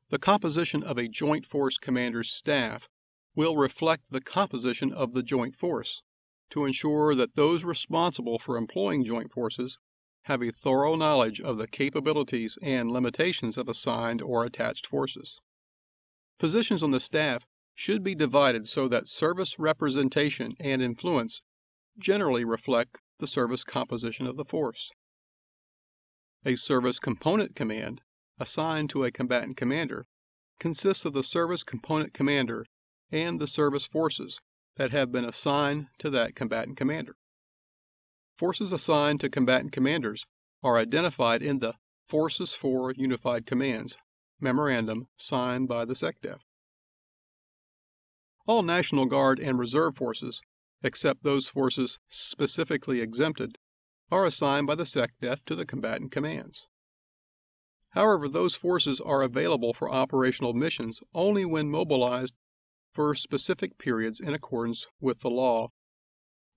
The composition of a Joint Force Commander's staff will reflect the composition of the Joint Force to ensure that those responsible for employing joint forces have a thorough knowledge of the capabilities and limitations of assigned or attached forces. Positions on the staff should be divided so that service representation and influence generally reflect the service composition of the force. A service component command assigned to a combatant commander consists of the service component commander and the service forces that have been assigned to that combatant commander. Forces assigned to combatant commanders are identified in the Forces for Unified Commands memorandum signed by the SecDef. All National Guard and Reserve forces, except those forces specifically exempted, are assigned by the SecDef to the combatant commands. However, those forces are available for operational missions only when mobilized for specific periods in accordance with the law,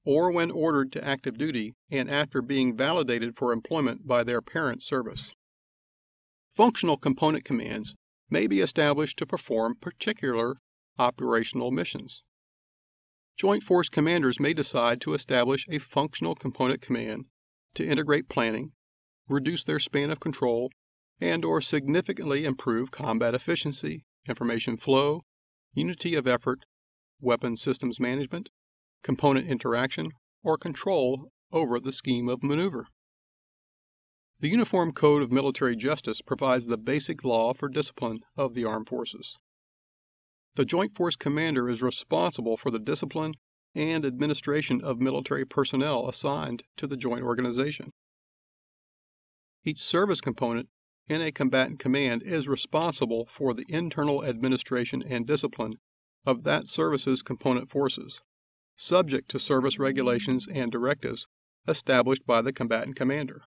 or when ordered to active duty and after being validated for employment by their parent service. Functional component commands may be established to perform particular operational missions. Joint Force commanders may decide to establish a functional component command to integrate planning, reduce their span of control, and/or significantly improve combat efficiency, information flow, unity of effort, weapon systems management, component interaction, or control over the scheme of maneuver. The Uniform Code of Military Justice provides the basic law for discipline of the armed forces. The Joint Force Commander is responsible for the discipline and administration of military personnel assigned to the joint organization. Each service component in a combatant command is responsible for the internal administration and discipline of that service's component forces, subject to service regulations and directives established by the combatant commander.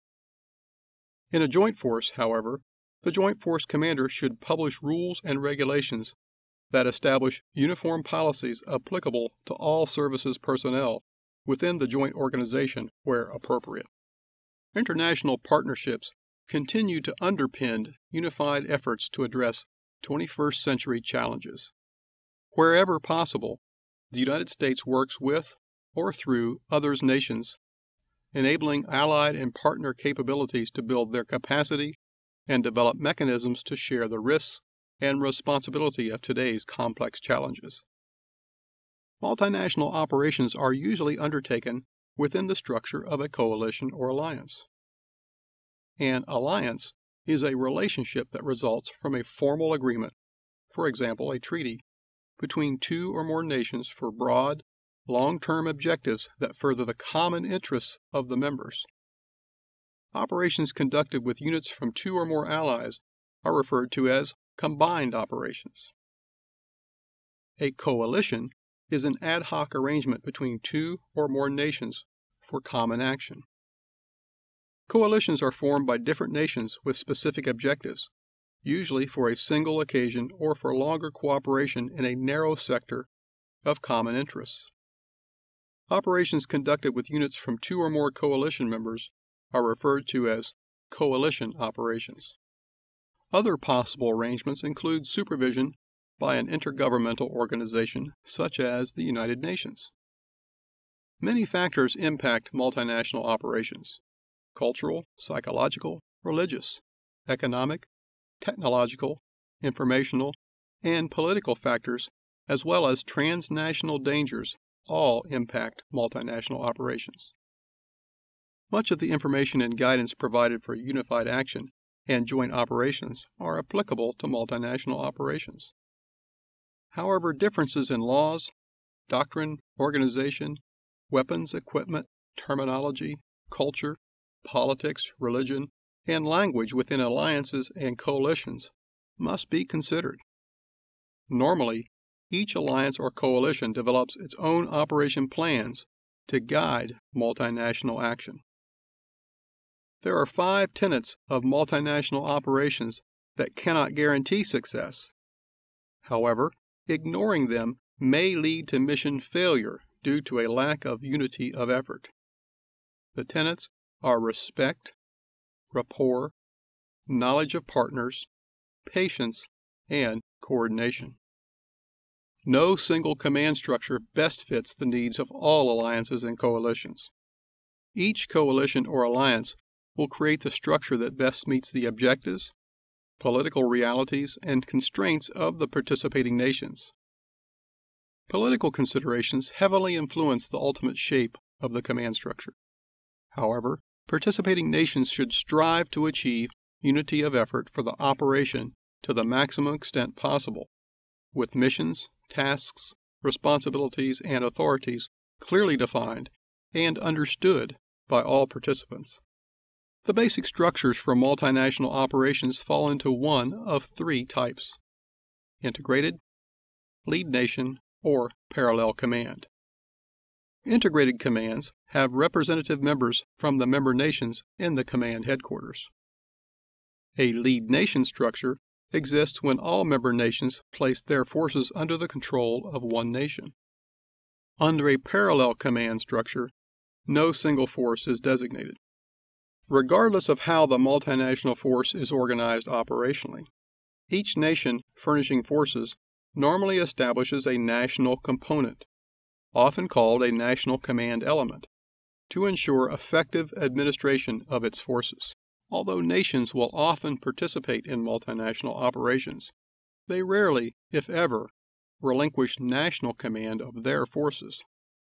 In a joint force, however, the Joint Force Commander should publish rules and regulations that establish uniform policies applicable to all services personnel within the joint organization where appropriate. International partnerships continue to underpin unified efforts to address 21st century challenges. Wherever possible, the United States works with or through other nations, enabling allied and partner capabilities to build their capacity and develop mechanisms to share the risks and responsibility of today's complex challenges. Multinational operations are usually undertaken within the structure of a coalition or alliance. An alliance is a relationship that results from a formal agreement, for example, a treaty, between two or more nations for broad, long-term objectives that further the common interests of the members. Operations conducted with units from two or more allies are referred to as combined operations. A coalition is an ad hoc arrangement between two or more nations for common action. Coalitions are formed by different nations with specific objectives, usually for a single occasion or for longer cooperation in a narrow sector of common interests. Operations conducted with units from two or more coalition members are referred to as coalition operations. Other possible arrangements include supervision by an intergovernmental organization such as the United Nations. Many factors impact multinational operations: cultural, psychological, religious, economic, technological, informational, and political factors, as well as transnational dangers, all impact multinational operations. Much of the information and guidance provided for unified action and joint operations are applicable to multinational operations. However, differences in laws, doctrine, organization, weapons, equipment, terminology, culture, politics, religion, and language within alliances and coalitions must be considered. Normally, each alliance or coalition develops its own operation plans to guide multinational action. There are 5 tenets of multinational operations that cannot guarantee success. However, ignoring them may lead to mission failure due to a lack of unity of effort. The tenets are respect, rapport, knowledge of partners, patience, and coordination. No single command structure best fits the needs of all alliances and coalitions. Each coalition or alliance will create the structure that best meets the objectives, political realities, and constraints of the participating nations. Political considerations heavily influence the ultimate shape of the command structure. However, participating nations should strive to achieve unity of effort for the operation to the maximum extent possible, with missions, tasks, responsibilities, and authorities clearly defined and understood by all participants. The basic structures for multinational operations fall into one of three types: integrated, lead nation, or parallel command. Integrated commands have representative members from the member nations in the command headquarters. A lead nation structure exists when all member nations place their forces under the control of one nation. Under a parallel command structure, no single force is designated. Regardless of how the multinational force is organized operationally, each nation furnishing forces normally establishes a national component, often called a national command element, to ensure effective administration of its forces. Although nations will often participate in multinational operations, they rarely, if ever, relinquish national command of their forces.